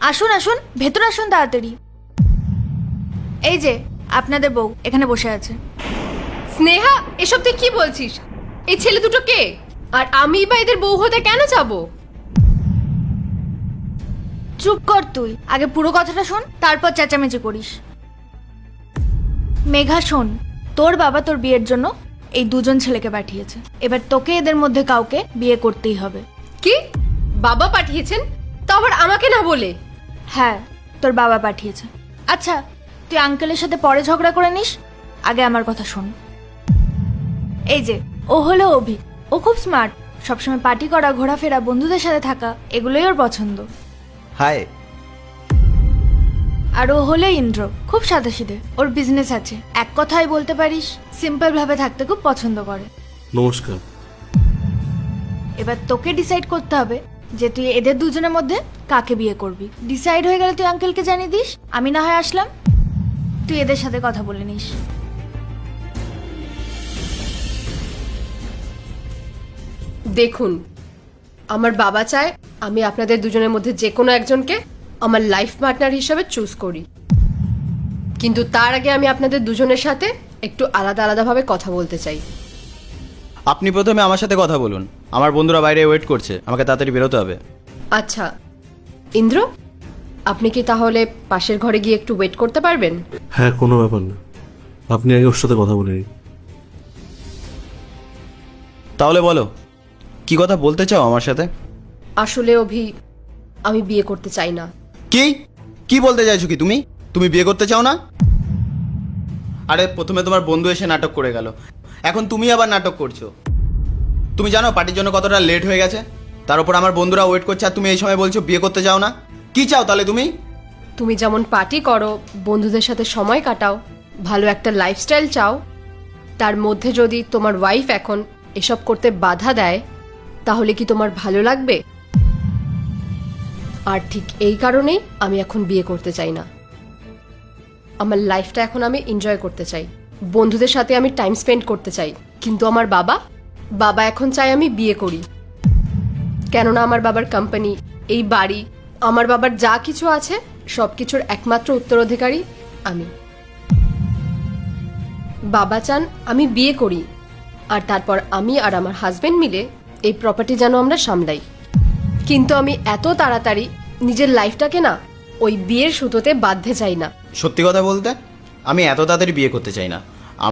আসুন আসুন, ভেতর আসুন তাড়াতাড়ি। এই যে আপনাদের বউ এখানে বসে আছে। স্নেহা, এসব তুই কি বলছিস? এই ছেলে দুটো কে? আর আমি বা এদের বউ হতে কেন যাব? চুপ কর তুই, আগে পুরো কথাটা শোন, তারপর চেঁচামেচি করিস। মেঘা শোন, তোর বাবা তোর বিয়ের জন্য এই দুজন ছেলেকে পাঠিয়েছে। এবার তোকে এদের মধ্যে কাউকে বিয়ে করতেই হবে। কি? বাবা পাঠিয়েছেন? তা আবার আমাকে না বলে? হ্যাঁ, তোর বাবা পাঠিয়েছে। আচ্ছা, তুই আঙ্কেলের সাথে পরে ঝগড়া করে নিস, আগে আমার কথা শোন। এই যে ও হলো অভি, ও খুব স্মার্ট, সবসময় পার্টি করা, ঘোরাফেরা, বন্ধুদের সাথে থাকা, এগুলোই ওর পছন্দ। হাই। আর ও হলো ইন্দ্র, খুব সাদাসিধে, ওর বিজনেস আছে, এক কথায় বলতে পারিস সিম্পল ভাবে থাকতে খুব পছন্দ করে। নমস্কার। এবার তোকে ডিসাইড করতে হবে যে তুই এদের দুজনের মধ্যে কাকে বিয়ে করবি। ডিসাইড হয়ে গেলে তুই আঙ্কেলকে জানিয়ে দিস, আমি না হয় আসলাম, তুই এদের সাথে কথা বলে নিস। দেখুন, আমার বাবা চায় আমি আপনাদের দুজনের মধ্যে যে কোনো একজনকে আমার লাইফ পার্টনার হিসেবে চুজ করি, কিন্তু তার আগে আমি আপনাদের দুজনের সাথে একটু আলাদা আলাদাভাবে কথা বলতে চাই। আপনি প্রথমে আমার সাথে কথা বলুন, আমার বন্ধুরা বাইরে ওয়েট করছে, আমাকে তাড়াতাড়ি বেরোতে হবে। আচ্ছা ইন্দ্র, আপনি কি তাহলে পাশের ঘরে গিয়ে একটু ওয়েট করতে পারবেন? হ্যাঁ, কোনো ব্যাপার না, আপনি আগে ওর সাথে কথা বলে নিন। তাহলে বলো, কি কথা বলতে চাও আমার সাথে? আসলে অভি, আমি বিয়ে করতে চাই না। কি কি বলতে চাইছো? কি তুমি তুমি বিয়ে করতে চাও না? আরে প্রথমে তোমার বন্ধু এসে নাটক করে গেল, এখন তুমি আবার নাটক করছো। তুমি জানো পার্টির জন্য কতটা লেট হয়ে গেছে, তার উপর আমার বন্ধুরা ওয়েট করছে, আর তুমি এই সময় বলছো বিয়ে করতে চাও না। কি চাও তাহলে তুমি? তুমি যেমন পার্টি করো, বন্ধুদের সাথে সময় কাটাও, ভালো একটা লাইফস্টাইল চাও, তার মধ্যে যদি তোমার ওয়াইফ এখন এসব করতে বাধা দেয়, তাহলে কি তোমার ভালো লাগবে? আর ঠিক এই কারণেই আমি এখন বিয়ে করতে চাই না। আমার লাইফটা এখন আমি এনজয় করতে চাই, বন্ধুদের সাথে আমি টাইম স্পেন্ড করতে চাই, কিন্তু আমার বাবা এখন চায় আমি বিয়ে করি। কেননা আমার বাবার কোম্পানি, এই বাড়ি, আমার বাবার যা কিছু আছে সব কিছুর একমাত্র উত্তরাধিকারী আমি। বাবা চান আমি বিয়ে করি, আর তারপর আমি আর আমার হাজবেন্ড মিলে এই প্রপার্টি যেন আমরা সামলাই। কিন্তু আমি এত তাড়াতাড়ি নিজের লাইফটাকে না ওই বিয়ের সুতোতে বাঁধতে চাই না। সত্যি কথা বলতে আমি এত তাড়াতাড়ি বিয়ে করতে চাই না।